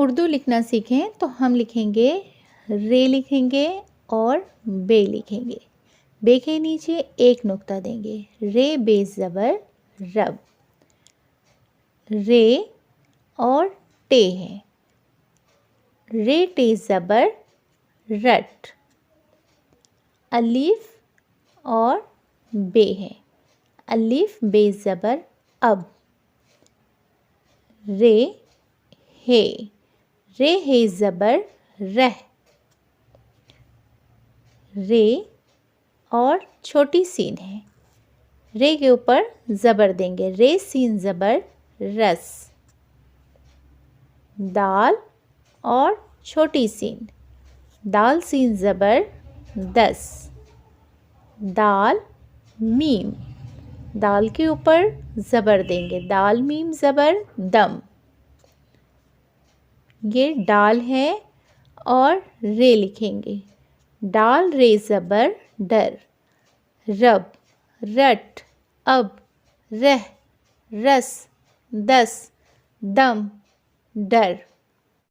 उर्दू लिखना सीखें तो हम लिखेंगे रे लिखेंगे और बे लिखेंगे। बे के नीचे एक नुक्ता देंगे। रे बे ज़बर रब। रे और टे है। रे टे ज़बर रट। अलीफ और बे है। अलीफ बे ज़बर अब। रे हे। रे हे ज़बर रह। रे और छोटी सीन है। रे के ऊपर ज़बर देंगे। रे सीन ज़बर रस। दाल और छोटी सीन। दाल सीन ज़बर दस। दाल मीम। दाल के ऊपर ज़बर देंगे। दाल मीम ज़बर दम। ये डाल है और रे लिखेंगे। डाल रे ज़बर डर। रब रट अब रह रस दस दम डर।